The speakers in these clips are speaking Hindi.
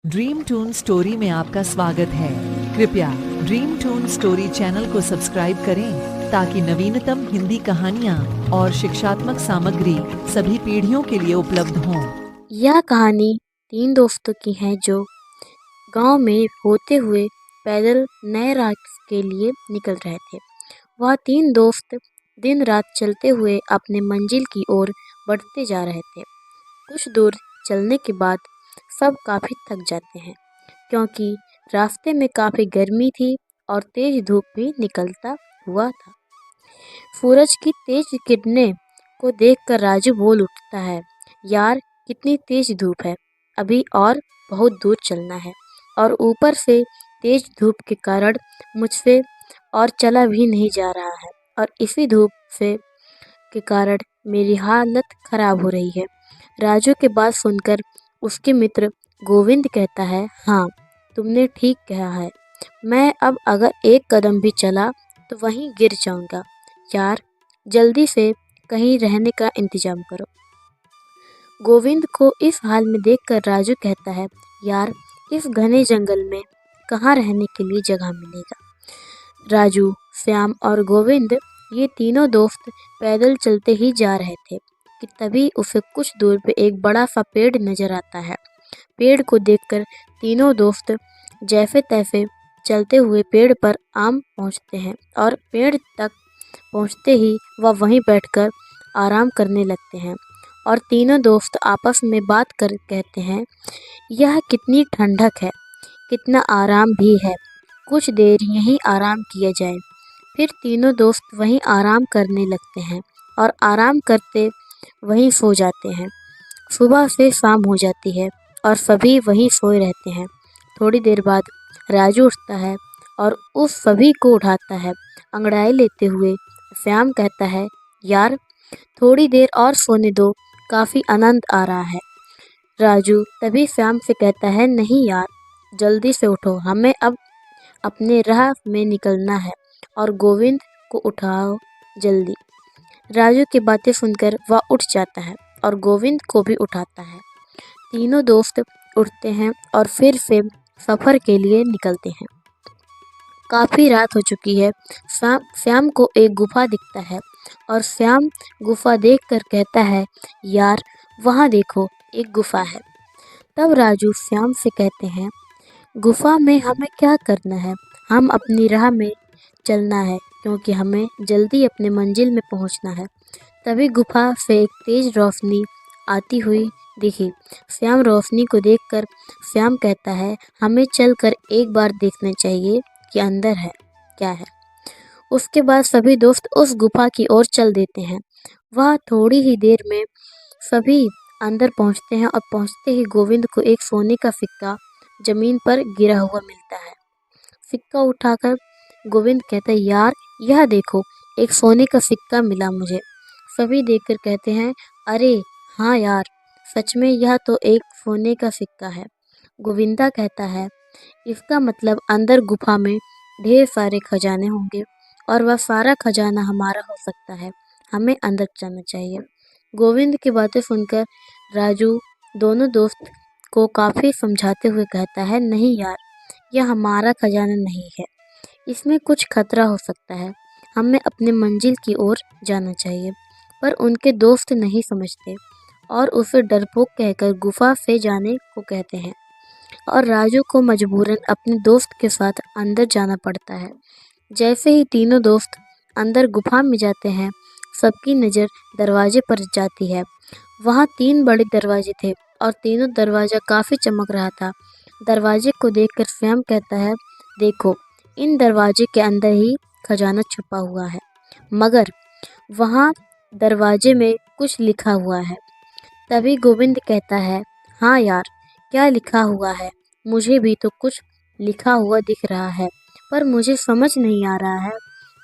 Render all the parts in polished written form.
ड्रीम टून स्टोरी में आपका स्वागत है। कृपया ड्रीम टून स्टोरी चैनल को सब्सक्राइब करें ताकि नवीनतम हिंदी कहानियाँ और शिक्षात्मक सामग्री सभी पीढ़ियों के लिए उपलब्ध हों। यह कहानी तीन दोस्तों की है जो गांव में होते हुए पैदल नए रास्ते के लिए निकल रहे थे। वह तीन दोस्त दिन रात चलते हुए अपने मंजिल की ओर बढ़ते जा रहे थे। कुछ दूर चलने के बाद सब काफ़ी थक जाते हैं क्योंकि रास्ते में काफ़ी गर्मी थी और तेज धूप भी निकलता हुआ था। सूरज की तेज किरणें को देखकर राजू बोल उठता है, यार कितनी तेज धूप है, अभी और बहुत दूर चलना है और ऊपर से तेज धूप के कारण मुझसे और चला भी नहीं जा रहा है और इसी धूप से के कारण मेरी हालत खराब हो रही है। राजू की बात सुनकर उसके मित्र गोविंद कहता है, हाँ तुमने ठीक कहा है, मैं अब अगर एक कदम भी चला तो वहीं गिर जाऊंगा। यार जल्दी से कहीं रहने का इंतजाम करो। गोविंद को इस हाल में देखकर राजू कहता है, यार इस घने जंगल में कहाँ रहने के लिए जगह मिलेगा। राजू, श्याम और गोविंद ये तीनों दोस्त पैदल चलते ही जा रहे थे कि तभी उसे कुछ दूर पे एक बड़ा सा पेड़ नजर आता है। पेड़ को देखकर तीनों दोस्त जैसे तैसे चलते हुए पेड़ पर आम पहुंचते हैं और पेड़ तक पहुंचते ही वह वहीं बैठकर आराम करने लगते हैं और तीनों दोस्त आपस में बात कर कहते हैं, यह कितनी ठंडक है, कितना आराम भी है, कुछ देर यहीं आराम किया जाए। फिर तीनों दोस्त वहीं आराम करने लगते हैं और आराम करते वहीं सो जाते हैं। सुबह से शाम हो जाती है और सभी वहीं सोए रहते हैं। थोड़ी देर बाद राजू उठता है और उस सभी को उठाता है। अंगड़ाई लेते हुए श्याम कहता है, यार थोड़ी देर और सोने दो, काफ़ी आनंद आ रहा है। राजू तभी श्याम से कहता है, नहीं यार जल्दी से उठो, हमें अब अपने राह में निकलना है और गोविंद को उठाओ जल्दी। राजू की बातें सुनकर वह उठ जाता है और गोविंद को भी उठाता है। तीनों दोस्त उठते हैं और फिर से सफ़र के लिए निकलते हैं। काफ़ी रात हो चुकी है। श्याम को एक गुफा दिखता है और श्याम गुफा देखकर कहता है, यार वहाँ देखो एक गुफा है। तब राजू श्याम से कहते हैं, गुफा में हमें क्या करना है, हम अपनी राह में चलना है क्योंकि हमें जल्दी अपने मंजिल में पहुंचना है। तभी गुफा से एक तेज रोशनी आती हुई दिखी। श्याम रोशनी को देखकर श्याम कहता है, हमें चलकर एक बार देखना चाहिए कि अंदर है क्या है। उसके बाद सभी दोस्त उस गुफा की ओर चल देते हैं। वह थोड़ी ही देर में सभी अंदर पहुंचते हैं और पहुंचते ही गोविंद को एक सोने का सिक्का जमीन पर गिरा हुआ मिलता है। सिक्का उठाकर गोविंद कहता है, यार यह देखो एक सोने का सिक्का मिला मुझे। सभी देखकर कहते हैं, अरे हाँ यार सच में यह तो एक सोने का सिक्का है। गोविंदा कहता है, इसका मतलब अंदर गुफा में ढेर सारे खजाने होंगे और वह सारा खजाना हमारा हो सकता है, हमें अंदर जाना चाहिए। गोविंद की बातें सुनकर राजू दोनों दोस्त को काफ़ी समझाते हुए कहता है, नहीं यार यह हमारा खजाना नहीं है, इसमें कुछ खतरा हो सकता है, हमें अपने मंजिल की ओर जाना चाहिए। पर उनके दोस्त नहीं समझते और उसे डरपोक कहकर गुफा से जाने को कहते हैं और राजू को मजबूरन अपने दोस्त के साथ अंदर जाना पड़ता है। जैसे ही तीनों दोस्त अंदर गुफा में जाते हैं, सबकी नज़र दरवाजे पर जाती है। वहाँ तीन बड़े दरवाजे थे और तीनों दरवाज़ा काफ़ी चमक रहा था। दरवाजे को देखकर श्याम कहता है, देखो इन दरवाजे के अंदर ही खजाना छुपा हुआ है, मगर वहाँ दरवाजे में कुछ लिखा हुआ है। तभी गोविंद कहता है, हाँ यार क्या लिखा हुआ है, मुझे भी तो कुछ लिखा हुआ दिख रहा है पर मुझे समझ नहीं आ रहा है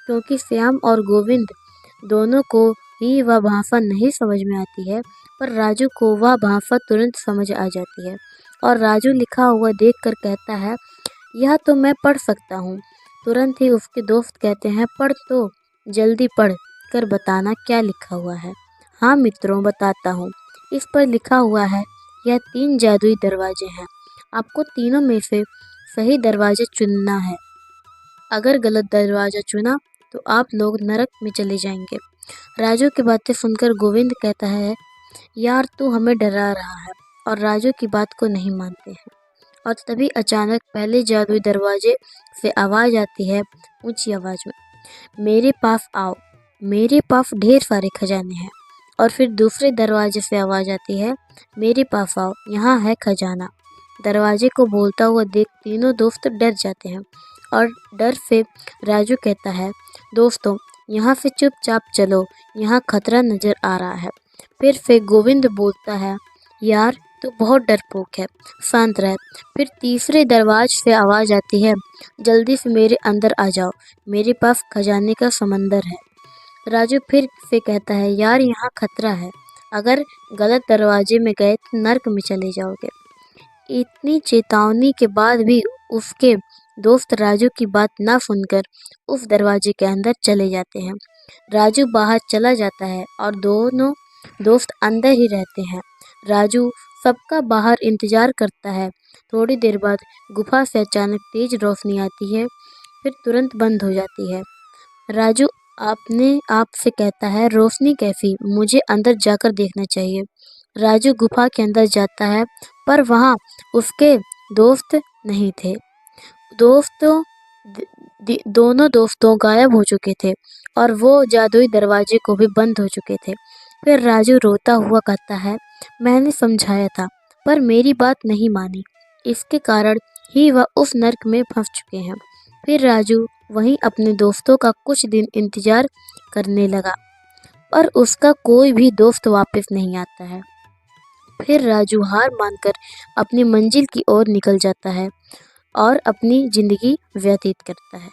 क्योंकि श्याम और गोविंद दोनों को ही वह भाषा नहीं समझ में आती है, पर राजू को वह भाषा तुरंत समझ आ जाती है और राजू लिखा हुआ देखकर कहता है, यह तो मैं पढ़ सकता हूँ। तुरंत ही उसके दोस्त कहते हैं, पढ़ तो, जल्दी पढ़ कर बताना क्या लिखा हुआ है। हाँ मित्रों बताता हूँ, इस पर लिखा हुआ है, यह तीन जादुई दरवाजे हैं आपको तीनों में से सही दरवाजा चुनना है। अगर गलत दरवाजा चुना तो आप लोग नरक में चले जाएंगे। राजू की बातें सुनकर गोविंद कहता है, यार तू हमें डरा रहा है, और राजू की बात को नहीं मानते हैं। और तभी अचानक पहले जादुई दरवाजे से आवाज आती है, ऊंची आवाज में, मेरे पास आओ, मेरे पास ढेर सारे खजाने हैं। और फिर दूसरे दरवाजे से आवाज आती है, मेरे पास आओ, यहाँ है खजाना। दरवाजे को बोलता हुआ देख तीनों दोस्त डर जाते हैं, और डर से राजू कहता है, दोस्तों यहाँ से चुपचाप चलो, यहाँ खतरा नजर आ रहा है। फिर से गोविंद बोलता है, यार तू बहुत डरपोक है, शांत रह। फिर तीसरे दरवाजे से आवाज आती है, जल्दी से मेरे अंदर आ जाओ, मेरे पास खजाने का समंदर है। राजू फिर से कहता है, यार यहाँ खतरा है, अगर गलत दरवाजे में गए तो नर्क में चले जाओगे। इतनी चेतावनी के बाद भी उसके दोस्त राजू की बात ना सुनकर उस दरवाजे के अंदर चले जाते हैं। राजू बाहर चला जाता है और दोनों दोस्त अंदर ही रहते हैं। राजू सबका बाहर इंतजार करता है। थोड़ी देर बाद गुफा से अचानक तेज रोशनी आती है, फिर तुरंत बंद हो जाती है। राजू अपने आप से कहता है, रोशनी कैसी, मुझे अंदर जाकर देखना चाहिए। राजू गुफा के अंदर जाता है, पर वहाँ उसके दोस्त नहीं थे। दोस्तों दोनों दोस्तों गायब हो चुके थे, और वो जादुई दरवाजे को भी बंद हो चुके थे। फिर राजू रोता हुआ कहता है, मैंने समझाया था, पर मेरी बात नहीं मानी, इसके कारण ही वह उस नर्क में फंस चुके हैं। फिर राजू वहीं अपने दोस्तों का कुछ दिन इंतजार करने लगा, पर उसका कोई भी दोस्त वापस नहीं आता है। फिर राजू हार मानकर अपनी मंजिल की ओर निकल जाता है और अपनी जिंदगी व्यतीत करता है।